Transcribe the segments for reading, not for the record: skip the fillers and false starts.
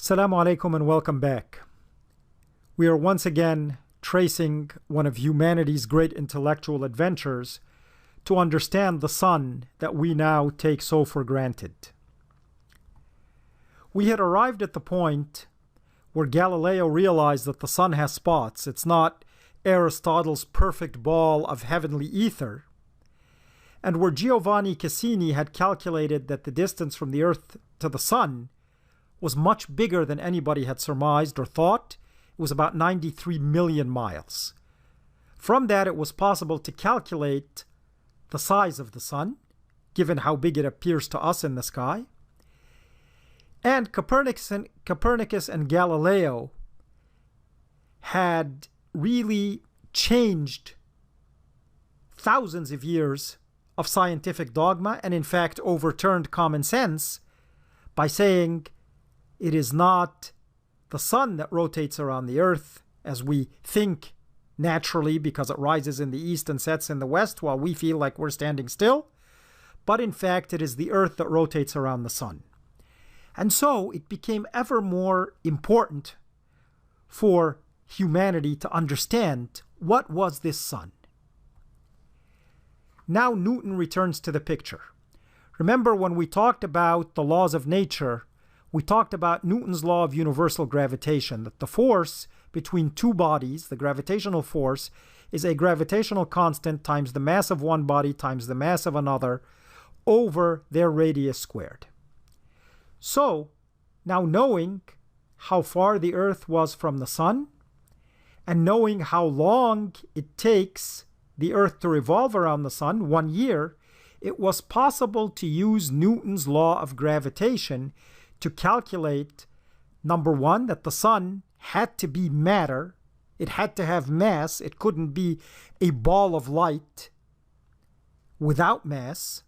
Assalamu alaikum and welcome back. We are once again tracing one of humanity's great intellectual adventures to understand the sun that we now take so for granted. We had arrived at the point where Galileo realized that the sun has spots. It's not Aristotle's perfect ball of heavenly ether, and where Giovanni Cassini had calculated that the distance from the Earth to the sun was much bigger than anybody had surmised or thought. It was about 93 million miles. From that, it was possible to calculate the size of the sun, given how big it appears to us in the sky. And Copernicus and Galileo had really changed thousands of years of scientific dogma, and in fact overturned common sense by saying it is not the sun that rotates around the earth as we think naturally because it rises in the east and sets in the west while we feel like we're standing still, but in fact it is the earth that rotates around the sun. And so it became ever more important for humanity to understand what was this sun. Now Newton returns to the picture. Remember when we talked about the laws of nature, we talked about Newton's law of universal gravitation, that the force between two bodies, the gravitational force, is a gravitational constant times the mass of one body times the mass of another over their radius squared. So, now knowing how far the Earth was from the sun, and knowing how long it takes the Earth to revolve around the sun, 1 year, it was possible to use Newton's law of gravitation to calculate, number one, that the sun had to be matter. It had to have mass. It couldn't be a ball of light without mass.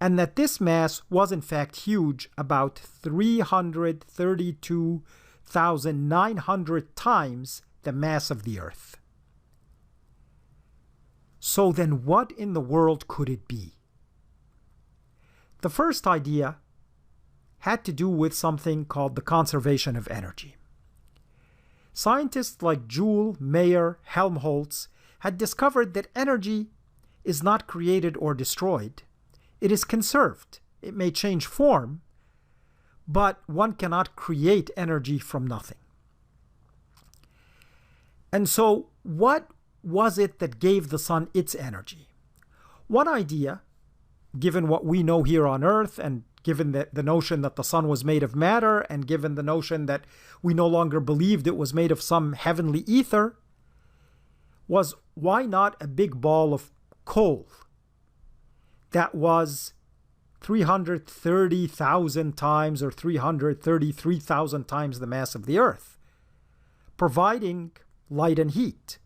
And that this mass was in fact huge, about 332,900 times the mass of the Earth. So then what in the world could it be? The first idea had to do with something called the conservation of energy. Scientists like Joule, Mayer, Helmholtz had discovered that energy is not created or destroyed. It is conserved. It may change form, but one cannot create energy from nothing. And so what was it that gave the sun its energy? One idea, given what we know here on Earth, and given the notion that the sun was made of matter, and given the notion that we no longer believed it was made of some heavenly ether, was why not a big ball of coal that was 330,000 times or 333,000 times the mass of the Earth, providing light and heat?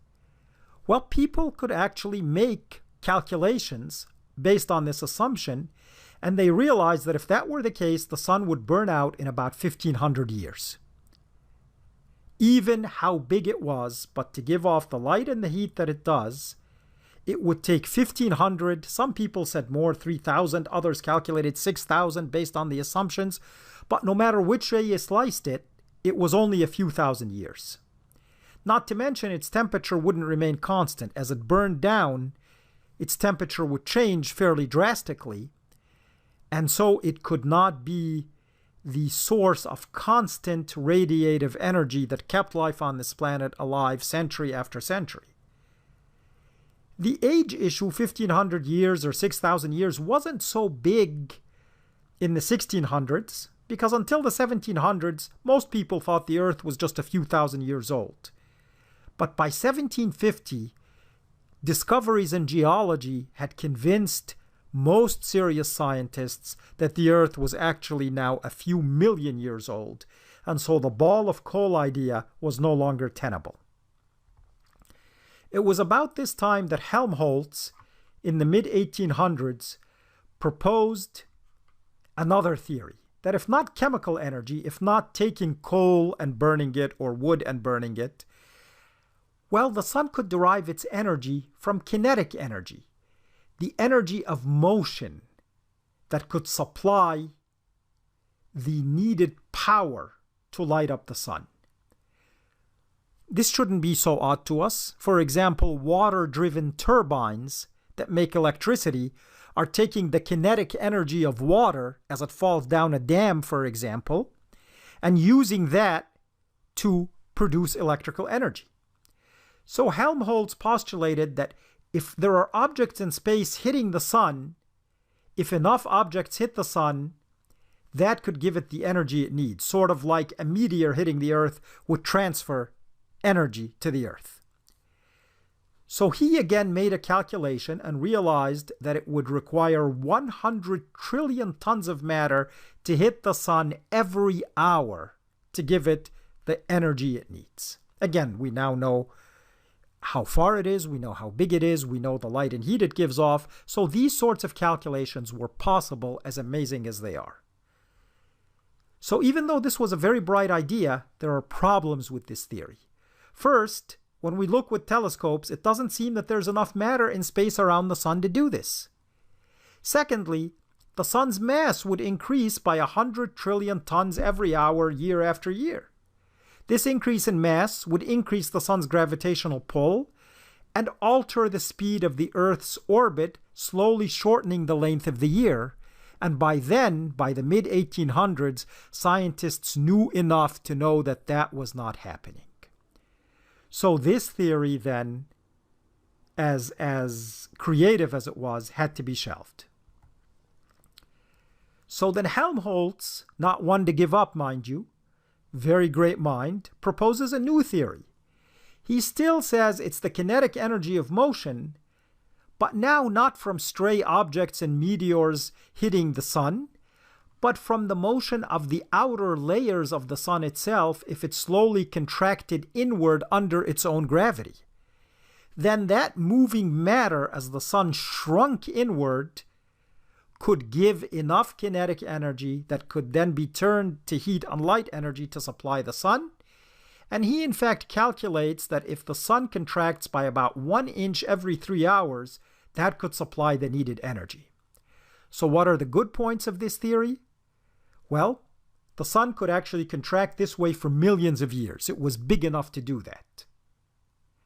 Well, people could actually make calculations based on this assumption, and they realized that if that were the case, the sun would burn out in about 1,500 years. Even how big it was, but to give off the light and the heat that it does, it would take 1,500, some people said more, 3,000, others calculated 6,000 based on the assumptions, but no matter which way you sliced it, it was only a few thousand years. Not to mention its temperature wouldn't remain constant. As it burned down, its temperature would change fairly drastically, and so it could not be the source of constant radiative energy that kept life on this planet alive century after century. The age issue, 1,500 years or 6,000 years, wasn't so big in the 1600s, because until the 1700s, most people thought the Earth was just a few thousand years old. But by 1750, discoveries in geology had convinced most serious scientists that the Earth was actually now a few million years old, and so the ball of coal idea was no longer tenable. It was about this time that Helmholtz, in the mid-1800s, proposed another theory, that if not chemical energy, if not taking coal and burning it or wood and burning it, well, the sun could derive its energy from kinetic energy, the energy of motion that could supply the needed power to light up the sun. This shouldn't be so odd to us. For example, water-driven turbines that make electricity are taking the kinetic energy of water as it falls down a dam, for example, and using that to produce electrical energy. So Helmholtz postulated that if there are objects in space hitting the sun, if enough objects hit the sun, that could give it the energy it needs, sort of like a meteor hitting the Earth would transfer energy to the Earth. So he again made a calculation and realized that it would require 100 trillion tons of matter to hit the sun every hour to give it the energy it needs. Again, we now know how far it is, we know how big it is, we know the light and heat it gives off, so these sorts of calculations were possible, as amazing as they are. So even though this was a very bright idea, there are problems with this theory. First, when we look with telescopes, it doesn't seem that there's enough matter in space around the sun to do this. Secondly, the sun's mass would increase by 100 trillion tons every hour, year after year. This increase in mass would increase the sun's gravitational pull and alter the speed of the Earth's orbit, slowly shortening the length of the year. And by then, by the mid-1800s, scientists knew enough to know that that was not happening. So this theory then, as creative as it was, had to be shelved. So then Helmholtz, not one to give up, mind you, very great mind, proposes a new theory. He still says it's the kinetic energy of motion, but now not from stray objects and meteors hitting the sun, but from the motion of the outer layers of the sun itself if it slowly contracted inward under its own gravity. Then that moving matter as the sun shrunk inward could give enough kinetic energy that could then be turned to heat and light energy to supply the sun. And he in fact calculates that if the sun contracts by about 1 inch every 3 hours, that could supply the needed energy. So what are the good points of this theory? Well, the sun could actually contract this way for millions of years. It was big enough to do that.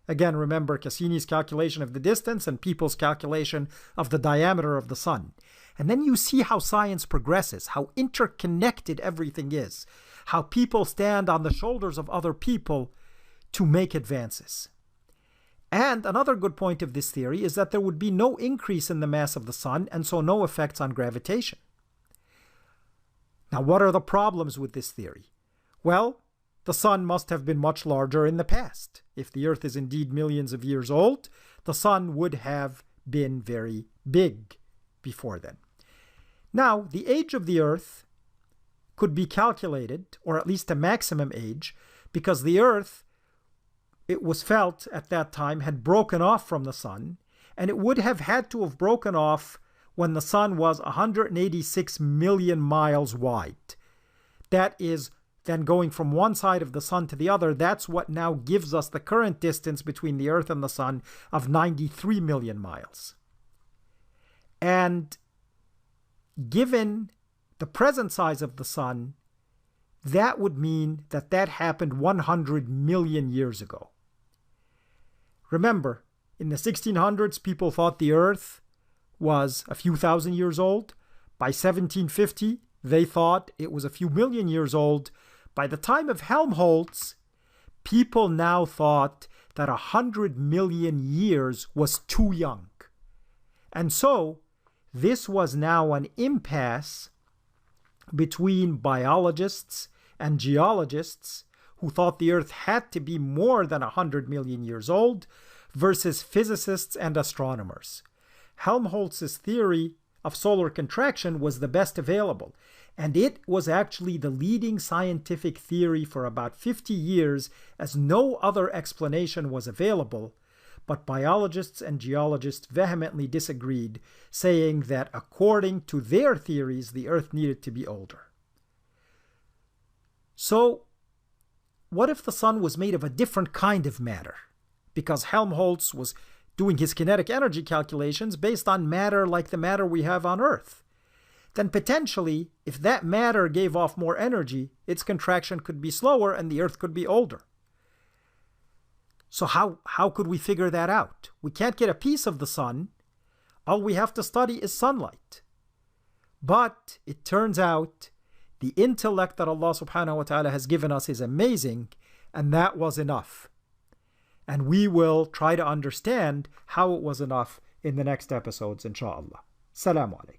Again, remember Cassini's calculation of the distance and People's calculation of the diameter of the sun. And then you see how science progresses, how interconnected everything is, how people stand on the shoulders of other people to make advances. And another good point of this theory is that there would be no increase in the mass of the sun and so no effects on gravitation. Now, what are the problems with this theory? Well, the sun must have been much larger in the past. If the Earth is indeed millions of years old, the sun would have been very big before then. Now, the age of the Earth could be calculated, or at least a maximum age, because the Earth, it was felt at that time, had broken off from the sun, and it would have had to have broken off when the sun was 186 million miles wide. That is then going from one side of the sun to the other. That's what now gives us the current distance between the Earth and the sun of 93 million miles. And given the present size of the sun, that would mean that that happened 100 million years ago. Remember, in the 1600s, people thought the Earth was a few thousand years old. By 1750, they thought it was a few million years old. By the time of Helmholtz, people now thought that 100 million years was too young. And so, this was now an impasse between biologists and geologists who thought the Earth had to be more than 100 million years old versus physicists and astronomers. Helmholtz's theory of solar contraction was the best available, and it was actually the leading scientific theory for about 50 years as no other explanation was available, but biologists and geologists vehemently disagreed, saying that according to their theories, the Earth needed to be older. So, what if the sun was made of a different kind of matter? Because Helmholtz was doing his kinetic energy calculations based on matter like the matter we have on Earth. then potentially, if that matter gave off more energy, its contraction could be slower and the Earth could be older. So how could we figure that out? We can't get a piece of the sun. All we have to study is sunlight. But it turns out the intellect that Allah subhanahu wa ta'ala has given us is amazing, and that was enough. And we will try to understand how it was enough in the next episodes, inshaAllah. Assalamu alaikum.